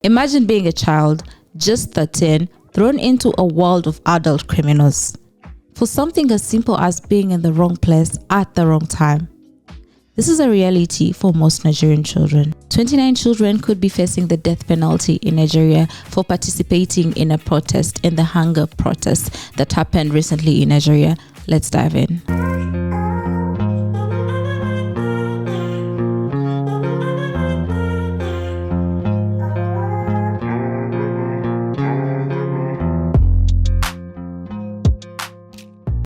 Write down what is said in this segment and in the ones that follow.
Imagine being a child, just 13, thrown into a world of adult criminals for something as simple as being in the wrong place at the wrong time. This is a reality for most Nigerian children. 29 children could be facing the death penalty in Nigeria for participating in a protest, in the hunger protest that happened recently in Nigeria. Let's dive in.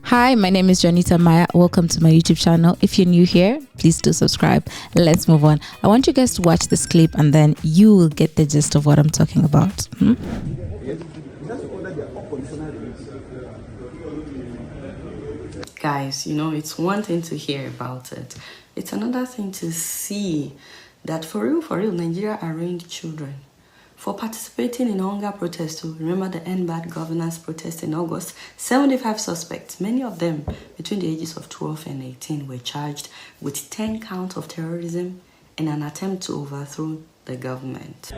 Hi, my name is Janita Maaya. Welcome to my YouTube channel. If you're new here, please do subscribe. Let's move on. I want you guys to watch this clip and then you will get the gist of what I'm talking about. Guys, it's one thing to hear about it. It's another thing to see that for real, Nigeria arraigned children for participating in a hunger protest. Remember the End Bad Governance protest in August? 75 suspects, many of them between the ages of 12 and 18, were charged with 10 counts of terrorism in an attempt to overthrow the government.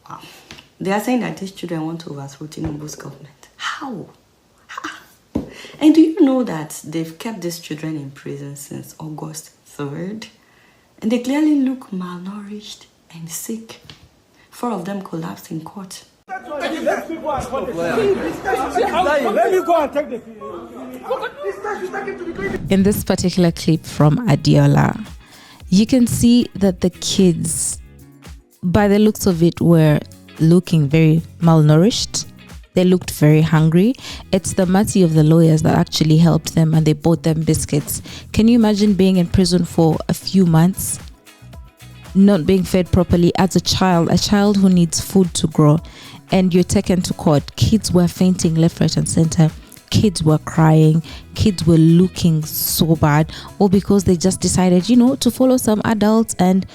Wow. They are saying that these children want to overthrow Tinubu's government. How? And do you know that they've kept these children in prison since August 3rd? And they clearly look malnourished and sick. 4 of them collapsed in court. In this particular clip from Adiola, you can see that the kids, by the looks of it, were looking very malnourished. They looked very hungry. It's the mercy of the lawyers that actually helped them, and they bought them biscuits. Can you imagine being in prison for a few months, not being fed properly as a child who needs food to grow, and you're taken to court? Kids were fainting left, right, and center. Kids were crying. Kids were looking so bad, all because they just decided, to follow some adults. And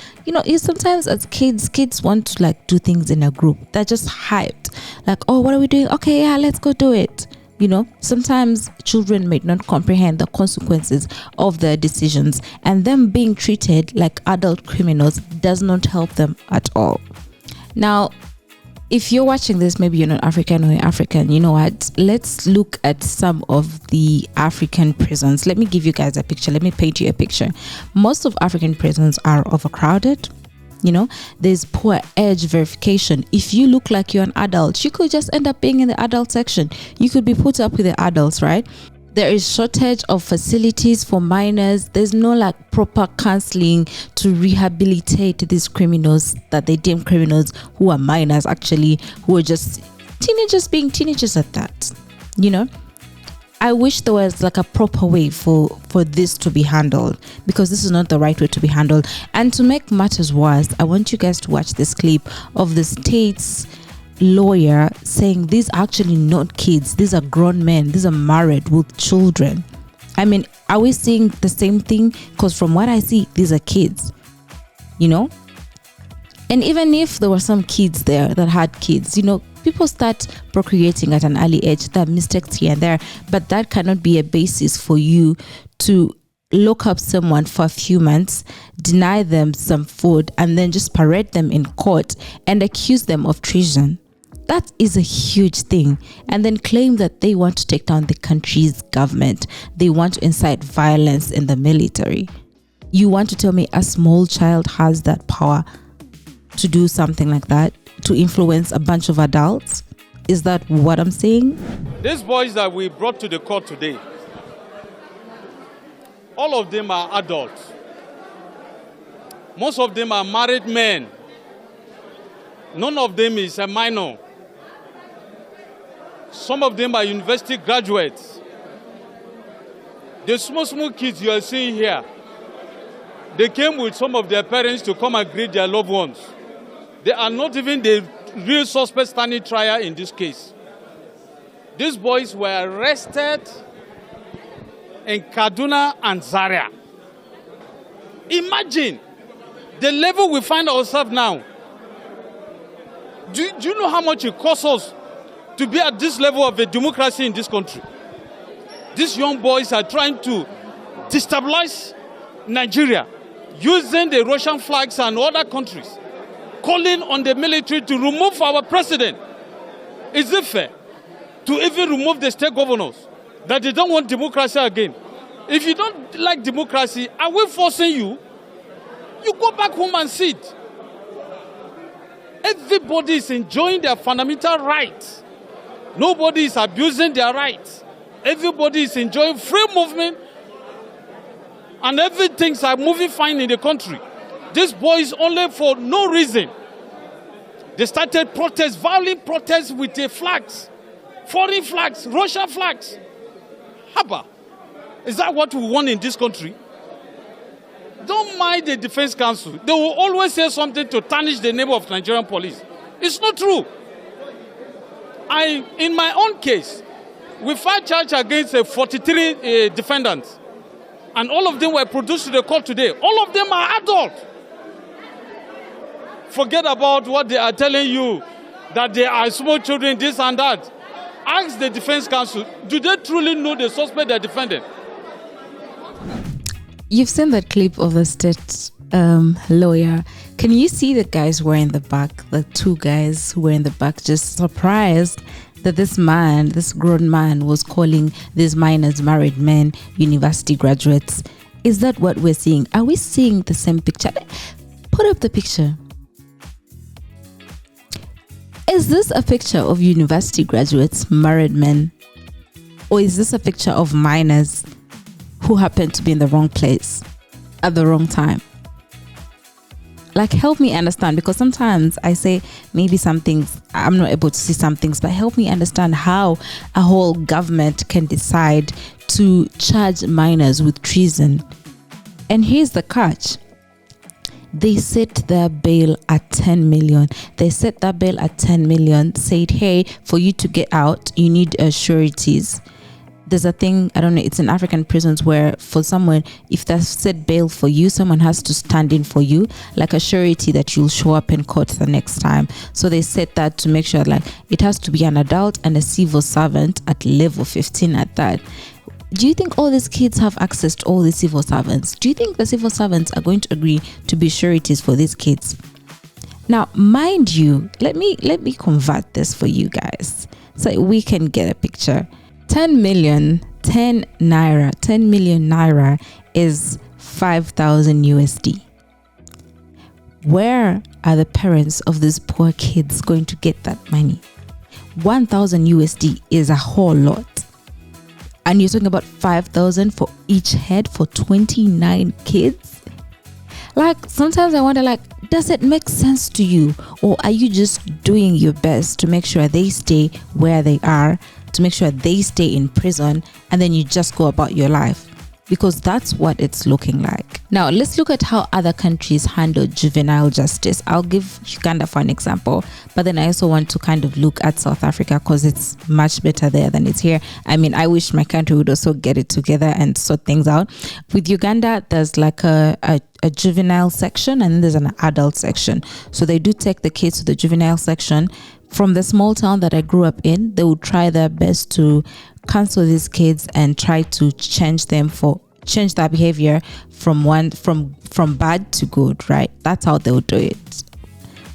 sometimes as kids want to do things in a group. They're just hyped, oh, what are we doing? Okay, yeah, let's go do it. Sometimes children may not comprehend the consequences of their decisions, and them being treated like adult criminals does not help them at all. Now, if you're watching this, maybe you're not African or you're African, you know what? Let's look at some of the African prisons. Let me give you guys a picture. Let me paint you a picture. Most of African prisons are overcrowded. There's poor age verification. If you look like you're an adult, you could just end up being in the adult section. You could be put up with the adults, right? There is shortage of facilities for minors. There's no proper counseling to rehabilitate these criminals that they deem criminals, who are minors actually, who are just teenagers being teenagers at that. I wish there was a proper way for this to be handled, because this is not the right way to be handled. And to make matters worse, I want you guys to watch this clip of the state's lawyer saying these are actually not kids, these are grown men, these are married with children. I mean, are we seeing the same thing? Because from what I see, these are kids, and even if there were some kids there that had kids, people start procreating at an early age. There are mistakes here and there, but that cannot be a basis for you to lock up someone for a few months, deny them some food, and then just parade them in court and accuse them of treason. That is a huge thing. And then claim that they want to take down the country's government. They want to incite violence in the military. You want to tell me a small child has that power to do something like that, to influence a bunch of adults? Is that what I'm saying? These boys that we brought to the court today, all of them are adults. Most of them are married men. None of them is a minor. Some of them are university graduates. The small kids you are seeing here, they came with some of their parents to come and greet their loved ones. They are not even the real suspect standing trial in this case. These boys were arrested in Kaduna and Zaria. Imagine the level we find ourselves now. Do you know how much it costs us to be at this level of a democracy in this country? These young boys are trying to destabilize Nigeria using the Russian flags and other countries, calling on the military to remove our president. Is it fair to even remove the state governors that they don't want democracy again? If you don't like democracy, are we forcing you? You go back home and sit. Everybody is enjoying their fundamental rights. Nobody is abusing their rights. Everybody is enjoying free movement, and everything's are moving fine in the country. These boys, only for no reason, they started protests, violent protests with the flags, foreign flags, Russian flags. Haba, is that what we want in this country? Don't mind the Defense Council. They will always say something to tarnish the name of Nigerian police. It's not true. In my own case, we filed charge against 43 defendants. And all of them were produced to the court today. All of them are adults. Forget about what they are telling you, that they are small children, this and that. Ask the Defense Council, do they truly know the suspect they're defending? You've seen that clip of the state lawyer. Can you see the guys who were in the back, the two guys who were in the back, just surprised that this man, this grown man, was calling these minors married men, university graduates? Is that what we're seeing? Are we seeing the same picture? Put up the picture. Is this a picture of university graduates, married men? Or is this a picture of minors who happen to be in the wrong place at the wrong time? Like, help me understand, because sometimes I say maybe some things, I'm not able to see some things, but help me understand how a whole government can decide to charge minors with treason. And here's the catch. They set their bail at 10 million. They set that bail at 10 million, said, hey, for you to get out, you need sureties. There's a thing, I don't know, it's in African prisons where for someone, if they've set bail for you, someone has to stand in for you, like a surety that you'll show up in court the next time. So they set that to make sure, like, it has to be an adult and a civil servant at level 15 at that. Do you think all these kids have access to all these civil servants? Do you think the civil servants are going to agree to be sureties for these kids? Now, mind you, let me convert this for you guys so we can get a picture. 10 million naira is 5,000 USD. Where are the parents of these poor kids going to get that money? 1,000 USD is a whole lot. And you're talking about 5,000 for each head for 29 kids? Like, sometimes I wonder, like, does it make sense to you? Or are you just doing your best to make sure they stay where they are, to make sure they stay in prison, and then you just go about your life? Because that's what it's looking like. Now, let's look at how other countries handle juvenile justice. I'll give Uganda for an example, but then I also want to kind of look at South Africa because it's much better there than it's here. I mean, I wish my country would also get it together and sort things out. With Uganda, there's like a juvenile section and then there's an adult section. So they do take the kids to the juvenile section. From the small town that I grew up in, they would try their best to counsel these kids and try to change their behavior from bad to good, right? That's how they would do it,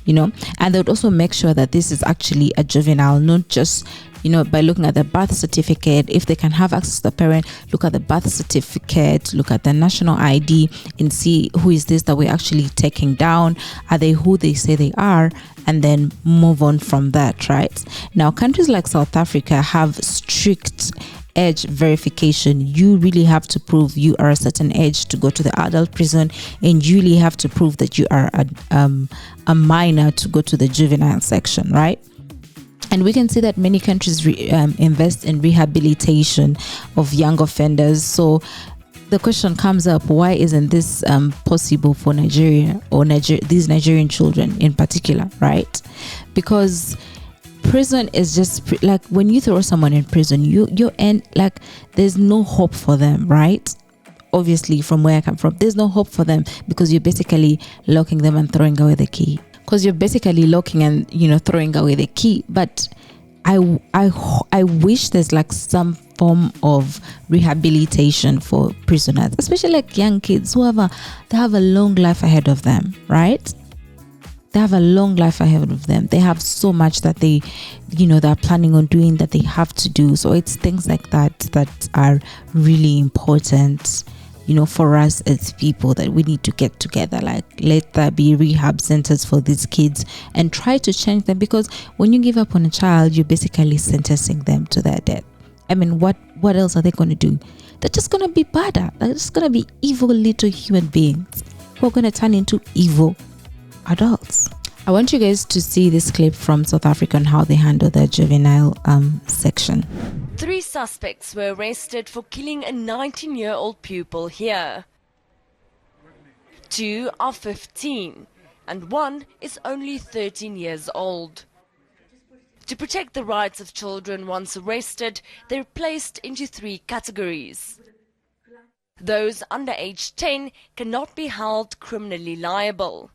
you know. And they would also make sure that this is actually a juvenile, not just, you know, by looking at the birth certificate. If they can have access to the parent, look at the birth certificate, look at the national ID and see who is this that we're actually taking down. Are they who they say they are? And then move on from that, right? Now, countries like South Africa have strict age verification. You really have to prove you are a certain age to go to the adult prison, and you really have to prove that you are a minor to go to the juvenile section, right? And we can see that many countries invest in rehabilitation of young offenders. So the question comes up, why isn't this possible for Nigeria or these Nigerian children in particular, right? Because prison is just like when you throw someone in prison, you end like there's no hope for them, right? Obviously, from where I come from, there's no hope for them because you're basically locking them and throwing away the key. Because you're basically locking and, you know, throwing away the key. But I wish there's like some form of rehabilitation for prisoners, especially like young kids who they have a long life ahead of them, right? They have a long life ahead of them. They have so much that they're planning on doing, that they have to do. So it's things like that are really important, for us as people, that we need to get together. Like, let there be rehab centers for these kids and try to change them, because when you give up on a child, you're basically sentencing them to their death. I mean, what else are they going to do? They're just going to be badder. They're just going to be evil little human beings who are going to turn into evil adults. I want you guys to see this clip from South Africa and how they handle their juvenile section. 3 suspects were arrested for killing a 19-year-old pupil here. 2 are 15 and 1 is only 13 years old. To protect the rights of children once arrested, they're placed into 3 categories. Those under age 10 cannot be held criminally liable.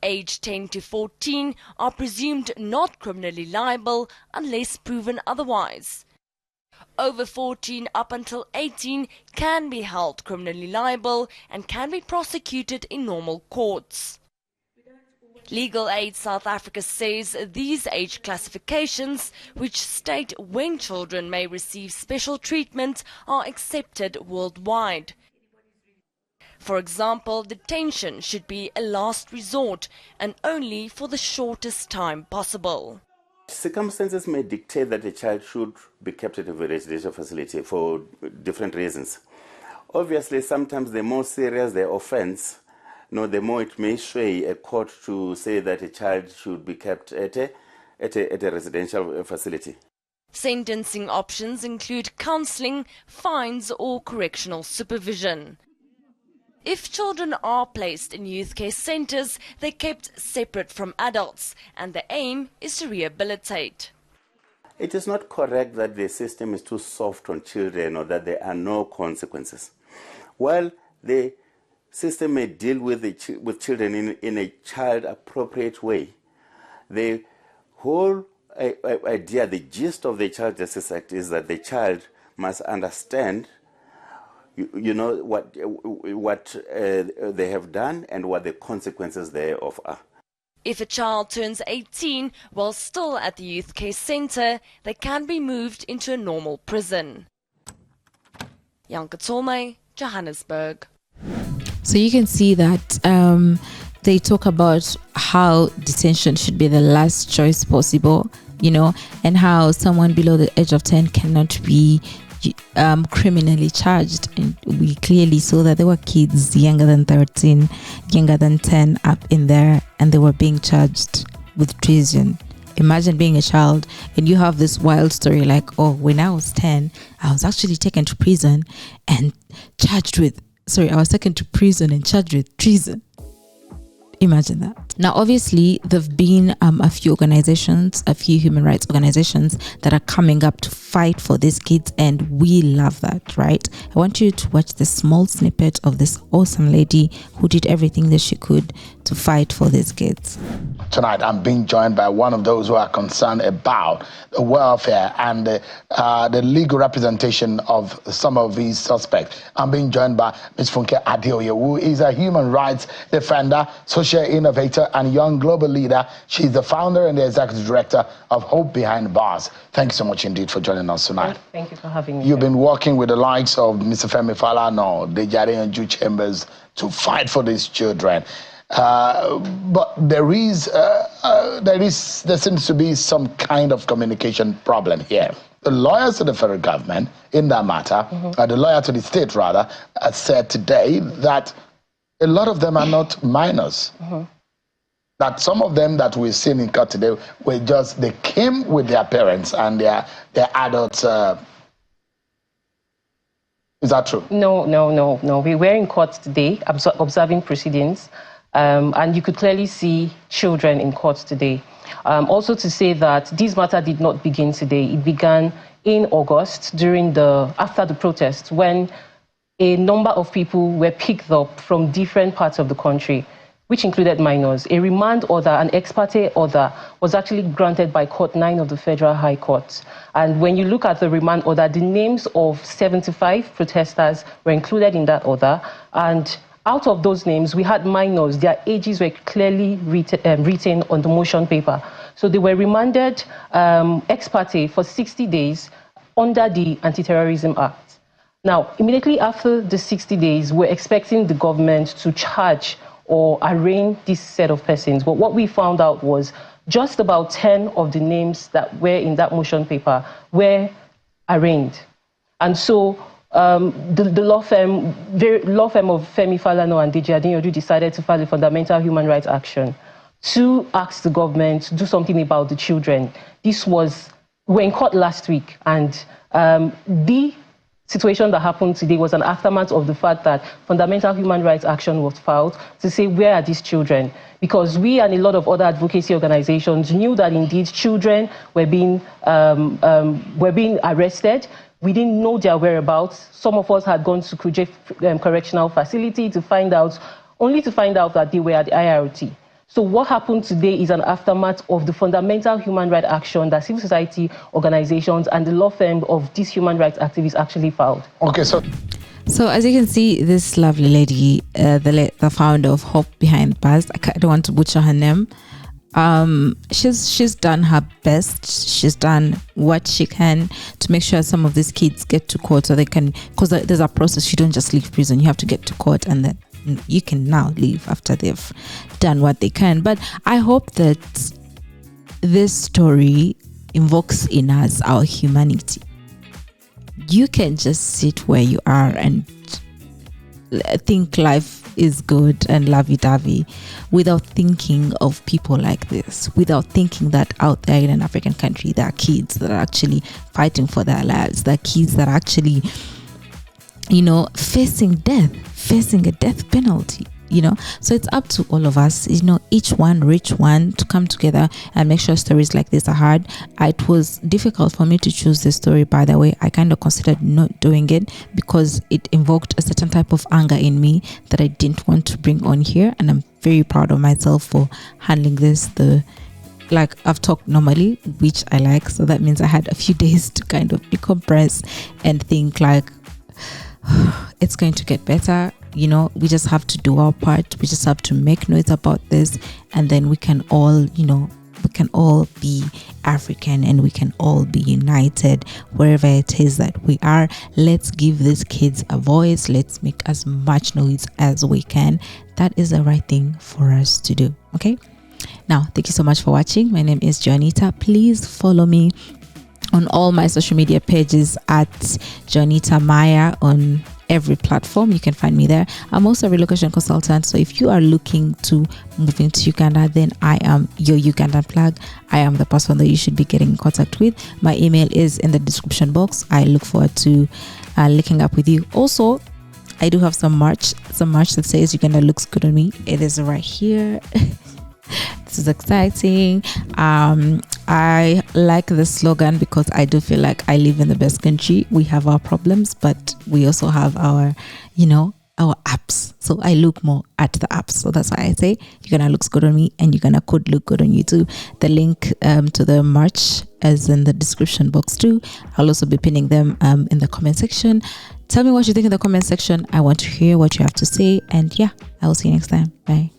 Age 10 to 14 are presumed not criminally liable unless proven otherwise. Over 14 up until 18 can be held criminally liable and can be prosecuted in normal courts. Legal Aid South Africa says these age classifications, which state when children may receive special treatment, are accepted worldwide. For example, detention should be a last resort and only for the shortest time possible. Circumstances may dictate that a child should be kept at a residential facility for different reasons. Obviously, sometimes the more serious the offense, the more it may sway a court to say that a child should be kept at a residential facility. Sentencing options include counselling, fines or correctional supervision. If children are placed in youth care centres, they're kept separate from adults, and the aim is to rehabilitate. It is not correct that the system is too soft on children or that there are no consequences. While the system may deal with children in a child-appropriate way, the whole idea, the gist of the Child Justice Act is that the child must understand what they have done and what the consequences thereof are. If a child turns 18 while still at the youth care centre, they can be moved into a normal prison. Janke Tolme, Johannesburg. So you can see that they talk about how detention should be the last choice possible, and how someone below the age of 10 cannot be criminally charged. And we clearly saw that there were kids younger than 13, younger than 10 up in there, and they were being charged with treason. Imagine being a child and you have this wild story like, oh, when I was 10, I was actually taken to prison and charged with treason. Imagine that. Now, obviously, there have been a few human rights organizations that are coming up to fight for these kids, and we love that, right? I want you to watch this small snippet of this awesome lady who did everything that she could to fight for these kids. Tonight, I'm being joined by one of those who are concerned about the welfare and the legal representation of some of these suspects. I'm being joined by Ms. Funke Adeoye, who is a human rights defender, social innovator, and young global leader. She's the founder and the executive director of Hope Behind Bars. Thank you so much indeed for joining us tonight. Thank you for having me. You've been working with the likes of Mr. Femi Falana, Dejare and Ju Chambers to fight for these children. But there seems to be some kind of communication problem here. The lawyers of the federal government in that matter, the lawyer to the state rather, said today that a lot of them are not minors. That some of them that we've seen in court today they came with their parents and their adults. Is that true? No. We were in court today observing proceedings. And you could clearly see children in court today. Also to say that this matter did not begin today. It began in August after the protest, when a number of people were picked up from different parts of the country which included minors. A remand order, an ex parte order, was actually granted by Court 9 of the Federal High Court. And when you look at the remand order, the names of 75 protesters were included in that order. And out of those names, we had minors. Their ages were clearly written on the motion paper. So they were remanded ex parte for 60 days under the Anti-Terrorism Act. Now, immediately after the 60 days, we're expecting the government to charge or arraign this set of persons. But what we found out was just about 10 of the names that were in that motion paper were arraigned. And so the law firm of Femi Falana and Deji Adeyanju decided to file a fundamental human rights action to ask the government to do something about the children. We're in court last week, and the situation that happened today was an aftermath of the fact that fundamental human rights action was filed to say, where are these children? Because we and a lot of other advocacy organizations knew that indeed children were being arrested. We didn't know their whereabouts. Some of us had gone to Kuje Correctional Facility only to find out that they were at the IRT. So what happened today is an aftermath of the fundamental human rights action that civil society organizations and the law firm of these human rights activists actually filed. Okay, so as you can see, this lovely lady, the founder of Hope Behind Bars, I don't want to butcher her name. She's done her best. She's done what she can to make sure some of these kids get to court so they can, because there's a process. You don't just leave prison. You have to get to court, and then you can now leave after they've done what they can. But I hope that this story invokes in us our humanity. You can just sit where you are and think life is good and lovey-dovey without thinking of people like this, without thinking that out there in an African country there are kids that are actually fighting for their lives, there are kids that are actually, facing a death penalty. So it's up to all of us, each one to come together and make sure stories like this are heard. It was difficult for me to choose this story, by the way. I kind of considered not doing it because it invoked a certain type of anger in me that I didn't want to bring on here, and I'm very proud of myself for handling this like I've talked normally, which I like. So that means I had a few days to kind of decompress and think like it's going to get better. We just have to do our part. We just have to make noise about this, and then we can all, be African, and we can all be united wherever it is that we are. Let's give these kids a voice. Let's make as much noise as we can. That is the right thing for us to do. Okay. Now, thank you so much for watching. My name is Joanita. Please follow me on all my social media pages at Joanita Maaya on every platform. You can find me there. I'm also a relocation consultant, so if you are looking to move into Uganda, then I am your Ugandan plug. I am the person that you should be getting in contact with. My email is in the description box. I look forward to linking up with you. Also, I do have some merch that says Uganda looks good on me. It is right here. This is exciting. I like the slogan because I do feel like I live in the best country. We have our problems, but we also have our apps. So I look more at the apps. So that's why I say Uganda looks good on me, and Uganda could look good on you too. The link to the merch is in the description box too. I'll also be pinning them in the comment section. Tell me what you think in the comment section. I want to hear what you have to say, and yeah, I will see you next time. Bye.